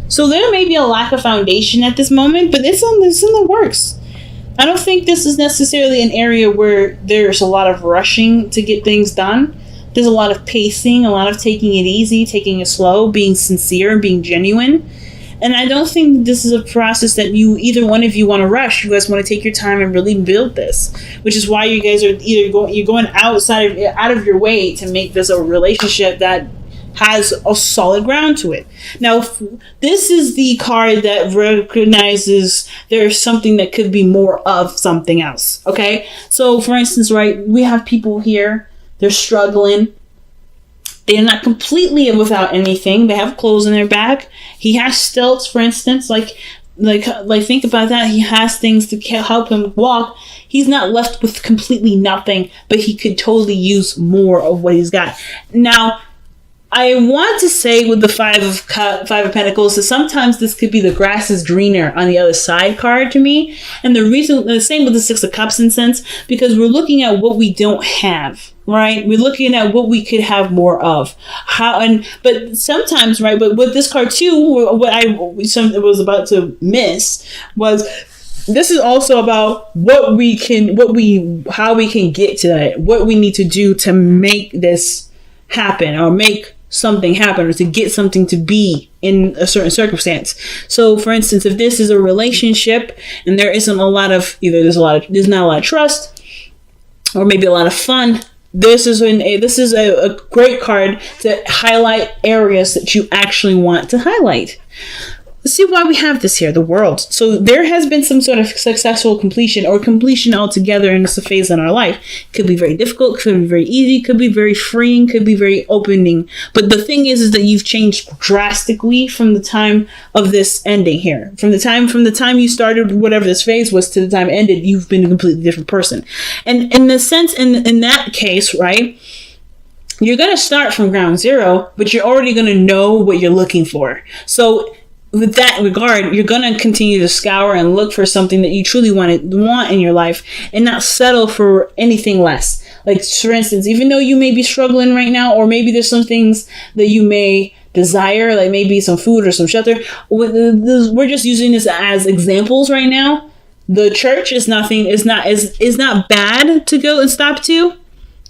So there may be a lack of foundation at this moment, but it's in the works. I don't think this is necessarily an area where there's a lot of rushing to get things done. There's a lot of pacing, a lot of taking it easy, taking it slow, being sincere and being genuine. And I don't think this is a process that either one of you want to rush. You guys want to take your time and really build this, which is why you guys are you're going out of your way to make this a relationship that has a solid ground to it. Now, this is the card that recognizes there's something that could be more of something else. Okay, so for instance, right, we have people here. They're struggling. They're not completely without anything. They have clothes in their bag. He has stilts, for instance. Like think about that. He has things to help him walk. He's not left with completely nothing, but he could totally use more of what he's got. Now, I want to say with the Five of Pentacles that sometimes this could be the grass is greener on the other side card to me. And the same with the Six of Cups in sense, because we're looking at what we don't have, right? We're looking at what we could have more of. But sometimes, right, but with this card too, what I was about to miss was this is also about how we can get to that, what we need to do to make this happen or make something happen or to get something to be in a certain circumstance. So for instance, if this is a relationship and there isn't a lot of there's not a lot of trust or maybe a lot of fun, this is a great card to highlight areas that you actually want to highlight. Let's see why we have this here, the World. So there has been some sort of successful completion or completion altogether in this phase in our life. Could be very difficult, could be very easy, could be very freeing, could be very opening. But the thing is that you've changed drastically from the time of this ending here. From the time you started whatever this phase was to the time it ended, you've been a completely different person. And in the sense, in that case, right, you're going to start from ground zero, but you're already going to know what you're looking for. So with that regard, you're going to continue to scour and look for something that you truly want in your life and not settle for anything less. Like, for instance, even though you may be struggling right now, or maybe there's some things that you may desire, like maybe some food or some shelter. We're just using this as examples right now. The church is not bad to go and stop to.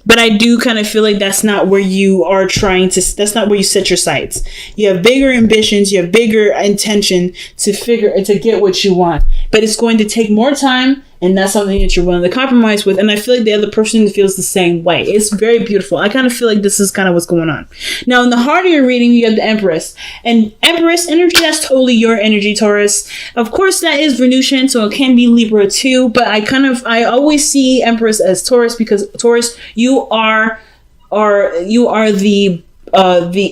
But I do kind of feel like that's not where you are that's not where you set your sights. You have bigger ambitions, you have bigger intention to get what you want. But it's going to take more time, and that's something that you're willing to compromise with. And I feel like the other person feels the same way. It's very beautiful. I kind of feel like this is kind of what's going on. Now, in the heart of your reading, you have the Empress. And Empress energy, that's totally your energy, Taurus. Of course, that is Venusian, so it can be Libra too. But I always see Empress as Taurus, because Taurus, you are the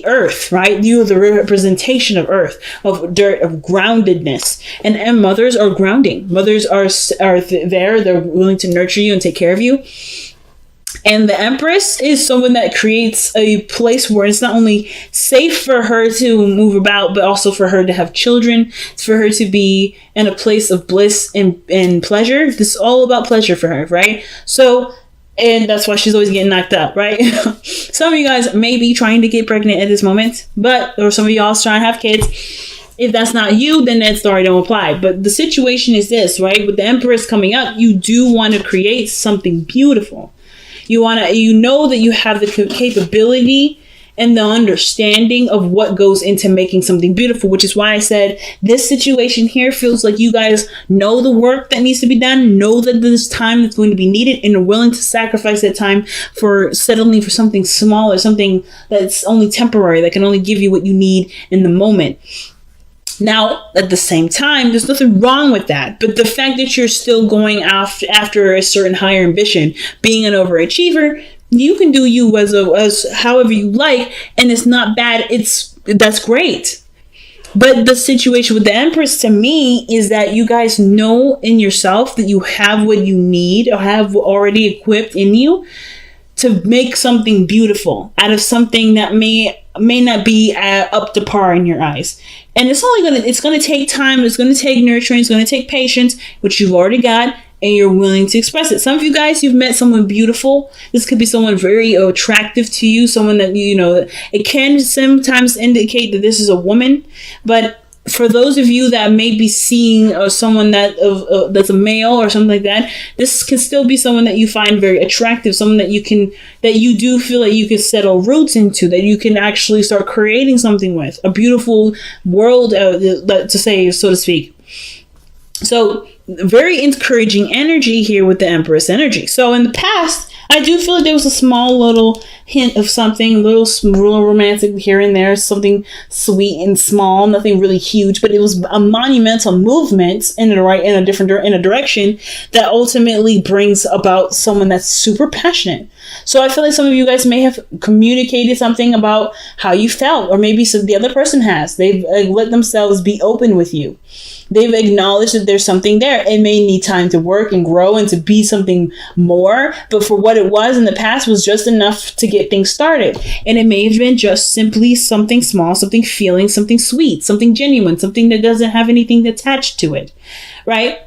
earth, right? You are the representation of earth, of dirt, of groundedness. And mothers are grounding. Mothers are there. They're willing to nurture you and take care of you. And the Empress is someone that creates a place where it's not only safe for her to move about, but also for her to have children. It's for her to be in a place of bliss and pleasure. This is all about pleasure for her, right? And that's why she's always getting knocked up, right? Some of you guys may be trying to get pregnant at this moment, or some of y'all trying to have kids. If that's not you, then that story don't apply. But the situation is this, right? With the Empress coming up, you do want to create something beautiful. You know that you have the capability and the understanding of what goes into making something beautiful, which is why I said this situation here feels like you guys know the work that needs to be done, know that there's time that's going to be needed, and are willing to sacrifice that time for settling for something small or something that's only temporary, that can only give you what you need in the moment. Now, at the same time, there's nothing wrong with that. But the fact that you're still going after a certain higher ambition, being an overachiever, you can do you as however you like, and it's not bad. That's great. But the situation with the Empress to me is that you guys know in yourself that you have what you need or have already equipped in you to make something beautiful out of something that may not be up to par in your eyes. And it's going to take time. It's going to take nurturing. It's going to take patience, which you've already got, and you're willing to express it. Some of you guys, you've met someone beautiful. This could be someone very attractive to you, someone that, it can sometimes indicate that this is a woman, but for those of you that may be seeing someone that's a male or something like that, this can still be someone that you find very attractive, someone that you do feel that you can settle roots into, that you can actually start creating something with, a beautiful world to say, so to speak. So very encouraging energy here with the Empress energy. So in the past, I do feel like there was a small little hint of something, little romantic here and there, something sweet and small, nothing really huge, but it was a monumental movement in a direction that ultimately brings about someone that's super passionate. So I feel like some of you guys may have communicated something about how you felt, or maybe the other person has. They've let themselves be open with you. They've acknowledged that there's something there. It may need time to work and grow and to be something more, but for what it was in the past was just enough to get things started. And it may have been just simply something small, something feeling, something sweet, something genuine, something that doesn't have anything attached to it, right?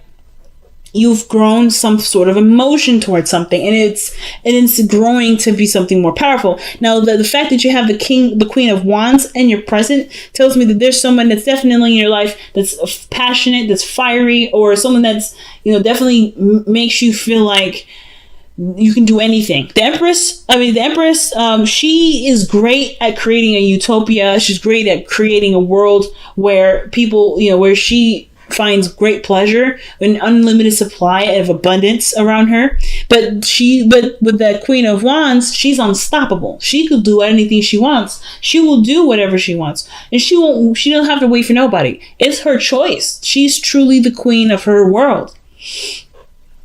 You've grown some sort of emotion towards something, and it's growing to be something more powerful. Now, the fact that you have the Queen of Wands in your present tells me that there's someone that's definitely in your life that's passionate, that's fiery, or someone that's, definitely makes you feel like you can do anything. The Empress, she is great at creating a utopia. She's great at creating a world where people, where she finds great pleasure, an unlimited supply of abundance around her. But with that Queen of Wands, she's unstoppable. She could do anything she wants. She will do whatever she wants. And she don't have to wait for nobody. It's her choice. She's truly the queen of her world.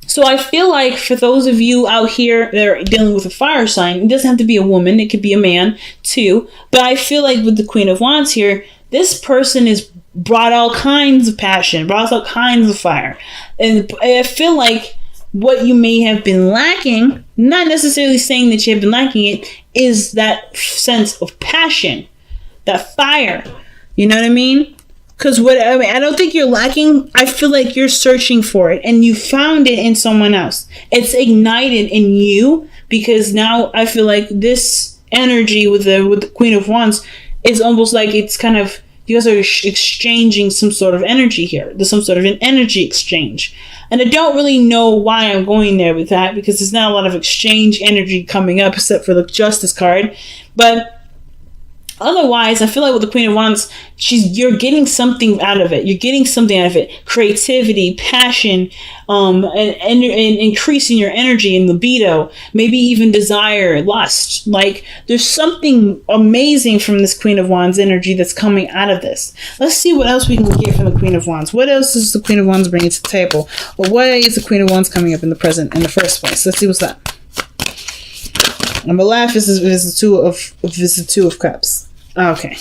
So I feel like for those of you out here that are dealing with a fire sign, it doesn't have to be a woman. It could be a man too. But I feel like with the Queen of Wands here, this person is brought all kinds of passion, brought all kinds of fire. And I feel like what you may have been lacking, not necessarily saying that you have been lacking it, is that sense of passion, that fire. You know what I mean? Because I don't think you're lacking. I feel like you're searching for it, and you found it in someone else. It's ignited in you, because now I feel like this energy with the Queen of Wands is almost like it's kind of, you guys are exchanging some sort of energy here. There's some sort of an energy exchange. And I don't really know why I'm going there with that, because there's not a lot of exchange energy coming up except for the Justice card. But otherwise, I feel like with the Queen of Wands, you're getting something out of it. You're getting something out of it. Creativity, passion, and increasing your energy and libido. Maybe even desire, lust. Like, there's something amazing from this Queen of Wands energy that's coming out of this. Let's see what else we can get from the Queen of Wands. What else is the Queen of Wands bringing to the table? Or why is the Queen of Wands coming up in the present in the first place? Let's see what's that. On the left is the Two of Cups. Okay.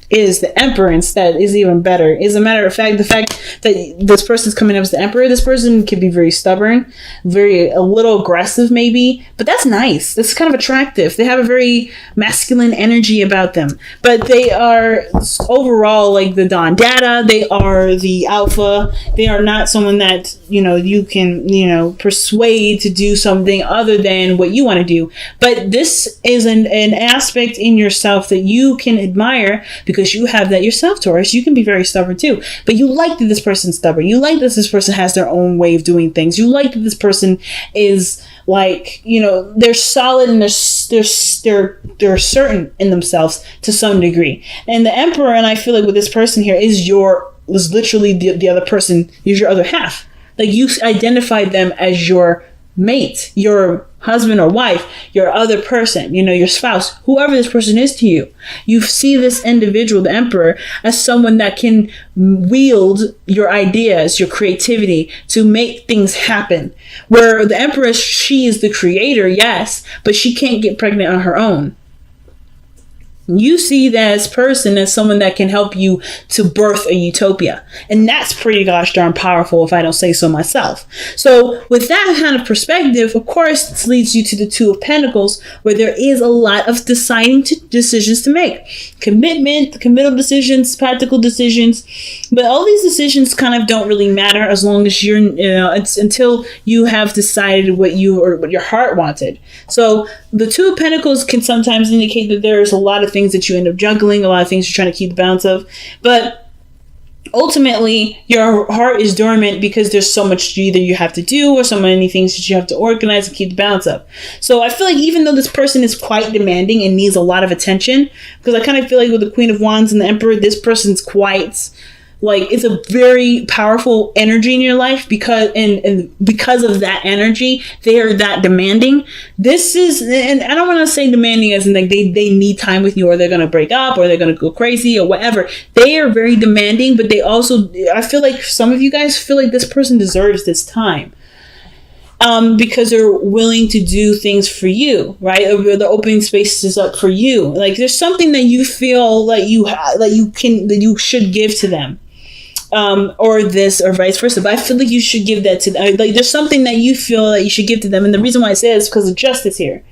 Is the Emperor instead is even better. As a matter of fact, the fact that this person's coming up as the Emperor, this person can be very stubborn, a little aggressive maybe, but that's nice. That's kind of attractive. They have a very masculine energy about them, but they are overall like the Don Dada. They are the alpha. They are not someone that, you can, persuade to do something other than what you want to do. But this is an aspect in yourself that you can admire, because you have that yourself, Taurus. You can be very stubborn too, but you like that this person's stubborn. You like that this person has their own way of doing things. You like that this person is like, they're solid and they're certain in themselves to some degree. And the Emperor, and I feel like with this person here, is literally the other person, is your other half. Like, you identified them as your mate, your husband or wife, your other person, your spouse, whoever this person is to you. You see this individual, the Emperor, as someone that can wield your ideas, your creativity to make things happen. Where the Empress, she is the creator, yes, but she can't get pregnant on her own. You see this person as someone that can help you to birth a utopia. And that's pretty gosh darn powerful, if I don't say so myself. So with that kind of perspective, of course, this leads you to the Two of Pentacles, where there is a lot of decisions to make. Committal decisions, practical decisions. But all these decisions kind of don't really matter as long as it's until you have decided what your heart wanted. So the Two of Pentacles can sometimes indicate that there's a lot of things that you end up juggling, a lot of things you're trying to keep the balance of. But ultimately your heart is dormant because there's so much either you have to do or so many things that you have to organize and keep the balance up. So I feel like even though this person is quite demanding and needs a lot of attention, because I kind of feel like with the Queen of Wands and the Emperor, this person's quite like, it's a very powerful energy in your life because and because of that energy, they are that demanding. This is, and I don't want to say demanding as in like they need time with you, or they're going to break up, or they're going to go crazy, or whatever. They are very demanding, but they also, I feel like some of you guys feel like this person deserves this time. Because they're willing to do things for you, right? They're opening spaces up for you. Like there's something that you feel like that you should give to them. Or this, or vice versa. But I feel like you should give that to them. Like there's something that you feel that you should give to them. And the reason why I say it is because of justice here.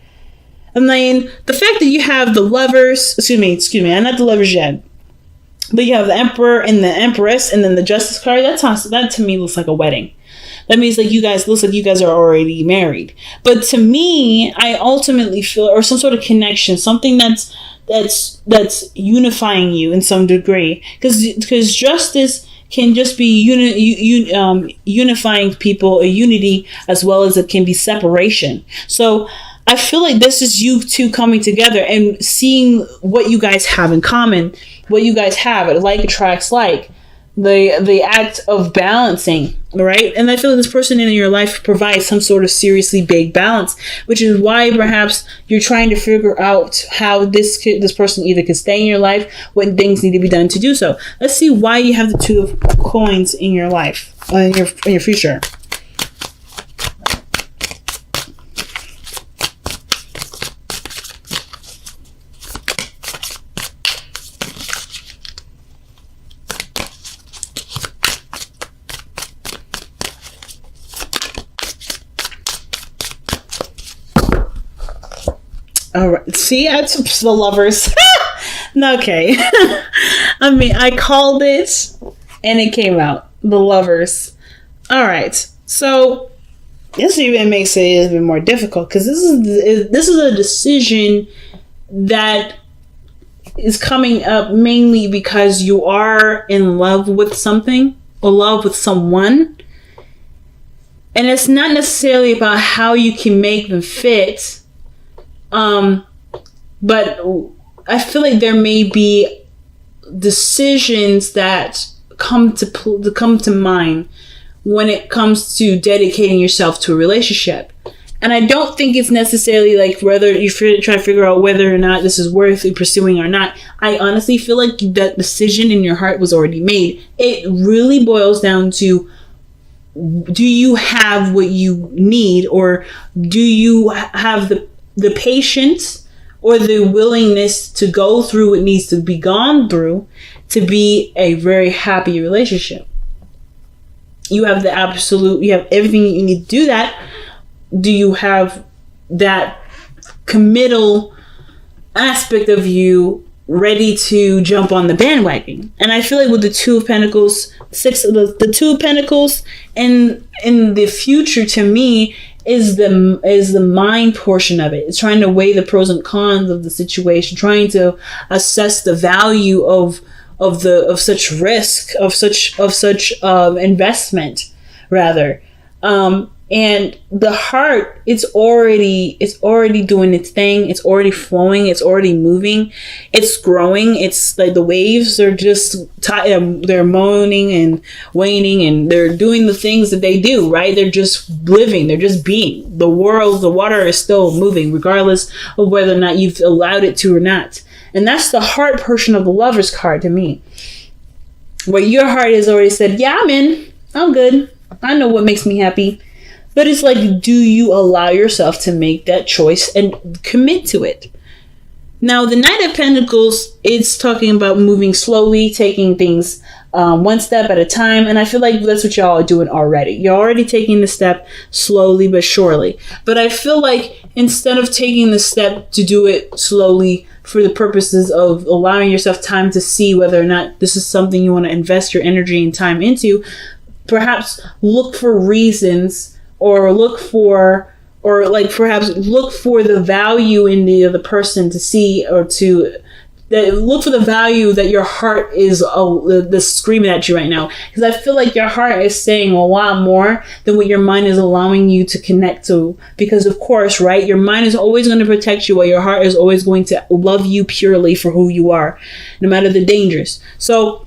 I mean, the fact that you have the lovers, excuse me, I'm not the lovers yet. But you have the Emperor and the Empress and then the Justice card. That to me looks like a wedding. That means like looks like you guys are already married. But to me, I ultimately feel, or some sort of connection, something that's unifying you in some degree. Because justice can just be unifying people, a unity, as well as it can be separation. So I feel like this is you two coming together and seeing what you guys have in common, what you guys have. Like attracts like. The act of balancing, right? And I feel like this person in your life provides some sort of seriously big balance, which is why perhaps you're trying to figure out how this person either could stay in your life, what things need to be done to do so. Let's see why you have the Two of Coins in your life, in your future. All right. See, that's the Lovers. Okay. I mean, I called it and it came out. The Lovers. All right. So this even makes it even more difficult because this is a decision that is coming up mainly because you are in love with something or love with someone. And it's not necessarily about how you can make them fit. But I feel like there may be decisions that come to mind when it comes to dedicating yourself to a relationship. And I don't think it's necessarily like whether you try to figure out whether or not this is worth pursuing or not. I honestly feel like that decision in your heart was already made. It really boils down to, do you have what you need, or do you have the patience or the willingness to go through what needs to be gone through to be a very happy relationship? You have you have everything you need to do that. Do you have that committal aspect of you ready to jump on the bandwagon? And I feel like with the Two of Pentacles, the Two of Pentacles in the future, to me, is the mind portion of it. It's trying to weigh the pros and cons of the situation, trying to assess the value of such risk, of such investment, rather. And the heart, it's already doing its thing. It's already flowing. It's already moving. It's growing. It's like the waves are just they're moaning and waning, and they're doing the things that they do, right? They're just living. They're just being. The water is still moving, regardless of whether or not you've allowed it to or not. And that's the heart portion of the Lover's card to me, where your heart has already said, yeah, I'm in. I'm good. I know what makes me happy. But it's like, do you allow yourself to make that choice and commit to it? Now, the Knight of Pentacles, it's talking about moving slowly, taking things one step at a time. And I feel like that's what y'all are doing already. You're already taking the step slowly but surely. But I feel like instead of taking the step to do it slowly for the purposes of allowing yourself time to see whether or not this is something you want to invest your energy and time into, perhaps look for reasons, or perhaps look for the value in the other person to see, or to look for the value that your heart is screaming at you right now. Because I feel like your heart is saying a lot more than what your mind is allowing you to connect to. Because of course, right, your mind is always going to protect you, while your heart is always going to love you purely for who you are, no matter the dangers. So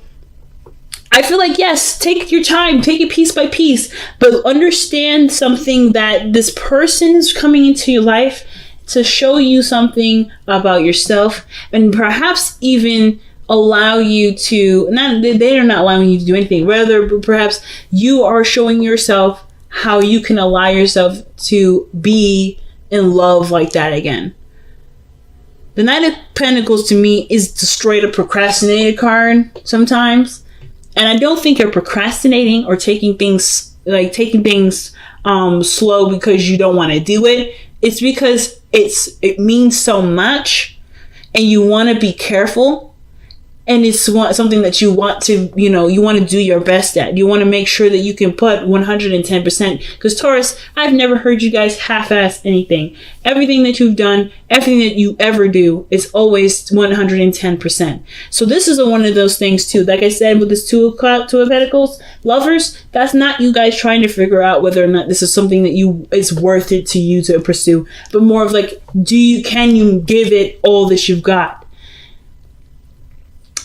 I feel like, yes, take your time, take it piece by piece, but understand something, that this person is coming into your life to show you something about yourself, and perhaps even allow you to, they are not allowing you to do anything. Rather, perhaps you are showing yourself how you can allow yourself to be in love like that again. The Knight of Pentacles to me is the straight up procrastinated card sometimes. And I don't think you're procrastinating or taking things slow because you don't want to do it. It's because it means so much, and you want to be careful, and it's something that you want to, you want to do your best at. You want to make sure that you can put 110%. Because Taurus, I've never heard you guys half-ass anything. Everything that you've done, everything that you ever do is always 110%. So this is one of those things too. Like I said, with this Two of Pentacles, lovers, that's not you guys trying to figure out whether or not this is something that is worth it to you to pursue, but more of like, can you give it all that you've got?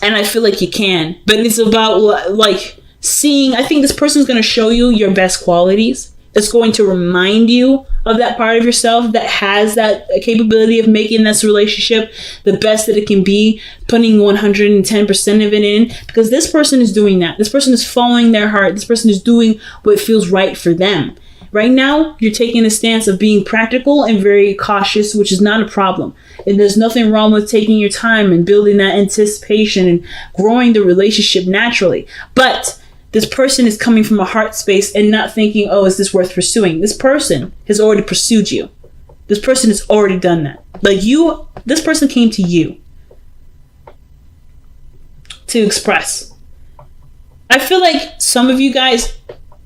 And I feel like you can, but it's about like seeing, I think this person is going to show you your best qualities. It's going to remind you of that part of yourself that has that capability of making this relationship the best that it can be, putting 110% of it in, because this person is doing that. This person is following their heart. This person is doing what feels right for them. Right now, you're taking a stance of being practical and very cautious, which is not a problem. And there's nothing wrong with taking your time and building that anticipation and growing the relationship naturally. But this person is coming from a heart space and not thinking, oh, is this worth pursuing? This person has already pursued you. This person has already done that. This person came to you to express. I feel like some of you guys,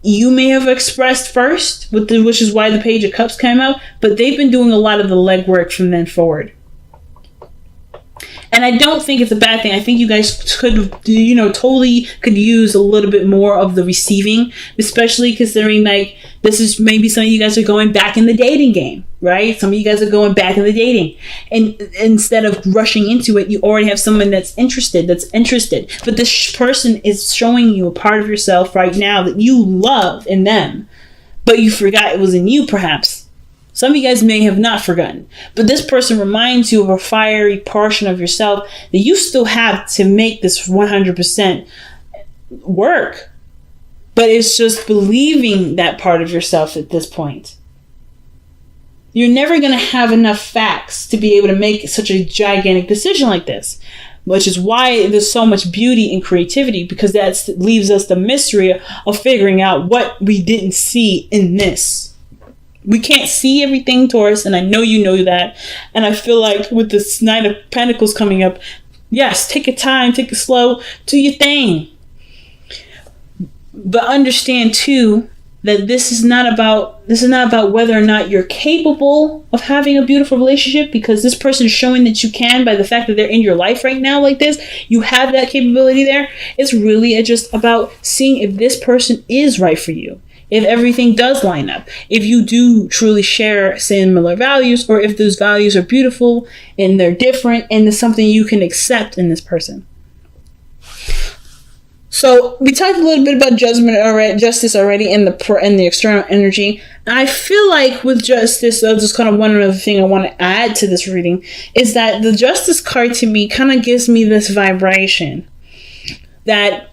you may have expressed first, which is why the Page of Cups came out, but they've been doing a lot of the legwork from then forward. And I don't think it's a bad thing. I think you guys could, totally could use a little bit more of the receiving, especially considering like this is maybe some of you guys are going back in the dating game, right? Some of you guys are going back in the dating, and instead of rushing into it, you already have someone that's interested. But this person is showing you a part of yourself right now that you love in them, but you forgot it was in you, perhaps. Some of you guys may have not forgotten, but this person reminds you of a fiery portion of yourself that you still have to make this 100% work. But it's just believing that part of yourself at this point. You're never going to have enough facts to be able to make such a gigantic decision like this, which is why there's so much beauty and creativity, because that leaves us the mystery of figuring out what we didn't see in this. We can't see everything, Taurus, and I know you know that. And I feel like with this Knight of Pentacles coming up, yes, take your time, take it slow, do your thing. But understand too that this is not about whether or not you're capable of having a beautiful relationship, because this person is showing that you can by the fact that they're in your life right now like this. You have that capability there. It's really just about seeing if this person is right for you. If everything does line up, if you do truly share similar values, or if those values are beautiful and they're different and it's something you can accept in this person. So we talked a little bit about justice already in the external energy. And I feel like with justice, just kind of one other thing I want to add to this reading is that the justice card to me kind of gives me this vibration that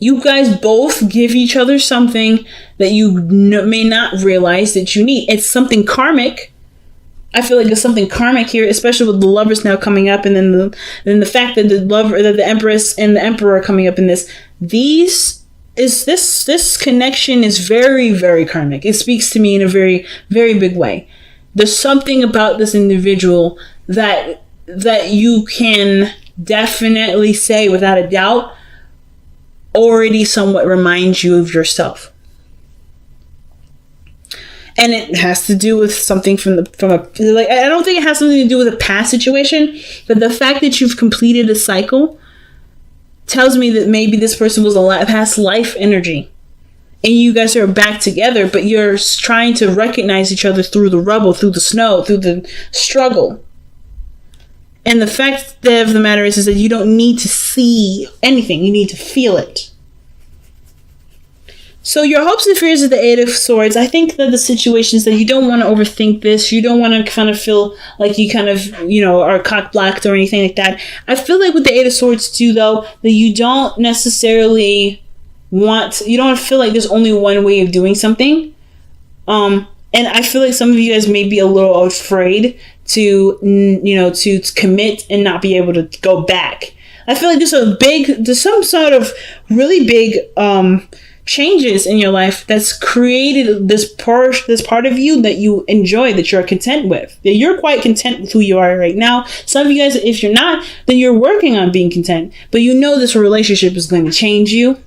you guys both give each other something that you may not realize that you need. It's something karmic. I feel like there's something karmic here, especially with the Lovers now coming up, and then the fact that the Empress and the Emperor are coming up in this. This connection is very, very karmic. It speaks to me in a very, very big way. There's something about this individual that you can definitely say without a doubt already somewhat reminds you of yourself. And it has to do with something from a, like, I don't think it has something to do with a past situation, but the fact that you've completed a cycle tells me that maybe this person was a past life energy. And you guys are back together, but you're trying to recognize each other through the rubble, through the snow, through the struggle. And the fact of the matter is that you don't need to see anything. You need to feel it. So your hopes and fears of the Eight of Swords, I think that the situation is that you don't want to overthink this. You don't want to kind of feel like you kind of, are cock-blocked or anything like that. I feel like with the Eight of Swords too, though, that you don't necessarily you don't feel like there's only one way of doing something. And I feel like some of you guys may be a little afraid to commit and not be able to go back. I feel like there's some sort of really big, changes in your life that's created this part of you that you enjoy, that you're content with, that you're quite content with who you are right now. Some of you guys, if you're not, then you're working on being content, but this relationship is going to change you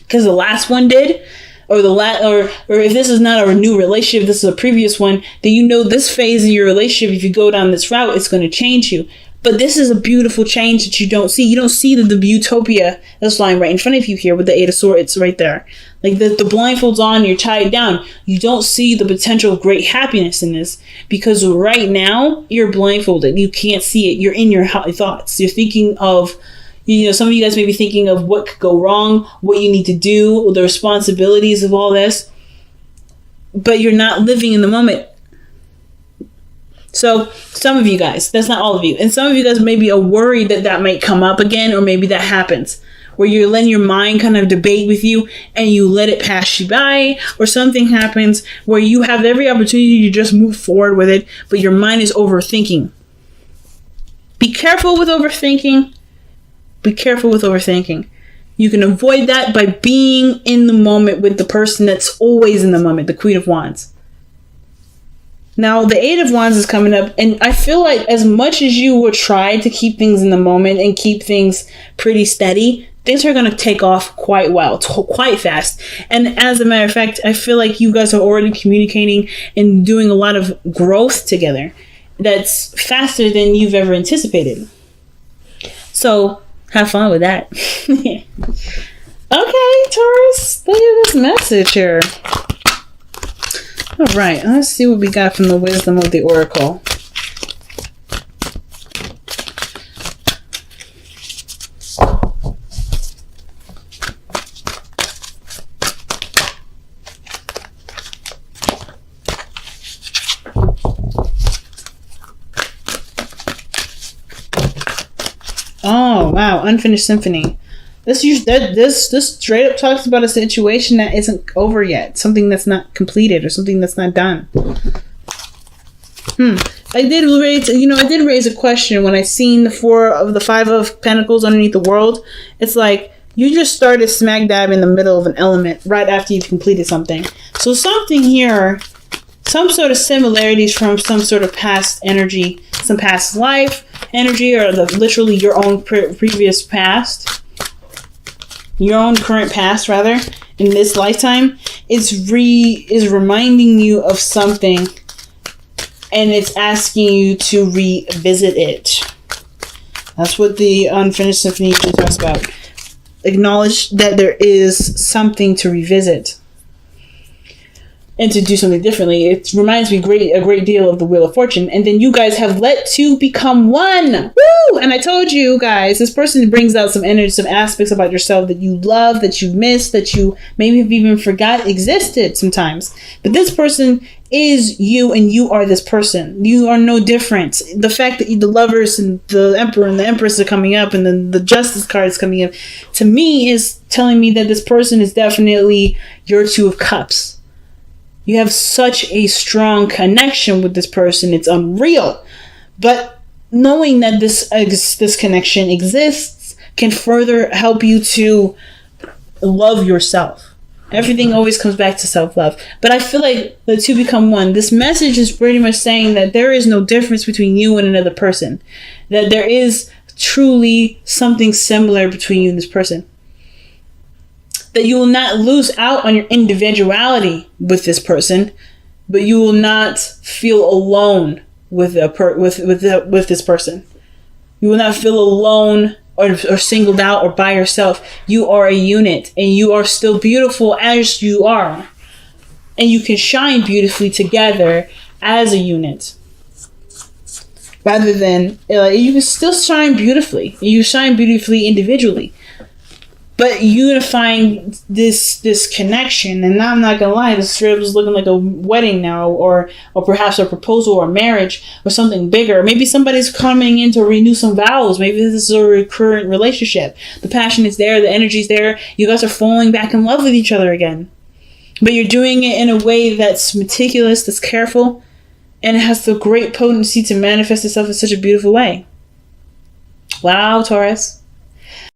because the last one did, or if this is not a new relationship, this is a previous one, then this phase of your relationship, if you go down this route, it's going to change you. But this is a beautiful change that you don't see. You don't see the utopia that's lying right in front of you here with the Eight of Swords. It's right there. Like the blindfold's on, you're tied down. You don't see the potential of great happiness in this because right now you're blindfolded. You can't see it. You're in your thoughts. You're thinking of, some of you guys may be thinking of what could go wrong, what you need to do, the responsibilities of all this. But you're not living in the moment. So some of you guys, that's not all of you, and some of you guys maybe are worried that might come up again, or maybe that happens where you're letting your mind kind of debate with you and you let it pass you by, or something happens where you have every opportunity to just move forward with it, but your mind is overthinking. Be careful with overthinking. Be careful with overthinking. You can avoid that by being in the moment with the person that's always in the moment, the Queen of Wands. Now, the Eight of Wands is coming up, and I feel like as much as you will try to keep things in the moment and keep things pretty steady, things are going to take off quite well, quite fast. And as a matter of fact, I feel like you guys are already communicating and doing a lot of growth together that's faster than you've ever anticipated. So, have fun with that. Okay, Taurus, look at this message here. All right, let's see what we got from the wisdom of the Oracle. Oh, wow, Unfinished Symphony. This straight up talks about a situation that isn't over yet, something that's not completed or something that's not done. I did raise a question when I seen the Five of Pentacles underneath the World. It's like you just started smack dab in the middle of an element right after you've completed something. So something here, some sort of similarities from some sort of past energy, some past life energy, or literally your own previous past. Your own current past, rather, in this lifetime, is reminding you of something, and it's asking you to revisit it. That's what the Unfinished Symphony usually talks about. Acknowledge that there is something to revisit and to do something differently. It reminds me a great deal of the Wheel of Fortune. And then you guys have let two become one. Woo! And I told you guys, this person brings out some energy, some aspects about yourself that you love, that you miss, that you maybe have even forgot existed sometimes. But this person is you, and you are this person. You are no different. The fact that the Lovers and the Emperor and the Empress are coming up, and then the Justice card is coming up, to me is telling me that this person is definitely your Two of Cups. You have such a strong connection with this person. It's unreal. But knowing that this connection exists can further help you to love yourself. Everything always comes back to self-love. But I feel like the two become one. This message is pretty much saying that there is no difference between you and another person. That there is truly something similar between you and this person. That you will not lose out on your individuality with this person, but you will not feel alone with with this person. You will not feel alone or singled out or by yourself. You are a unit, and you are still beautiful as you are, and you can shine beautifully together as a unit. Rather than you can still shine beautifully. You shine beautifully individually. But unifying this connection, and I'm not gonna lie, this strip is looking like a wedding now, or perhaps a proposal or marriage or something bigger. Maybe somebody's coming in to renew some vows. Maybe this is a recurrent relationship. The passion is there, the energy's there. You guys are falling back in love with each other again. But you're doing it in a way that's meticulous, that's careful, and it has the great potency to manifest itself in such a beautiful way. Wow, Taurus.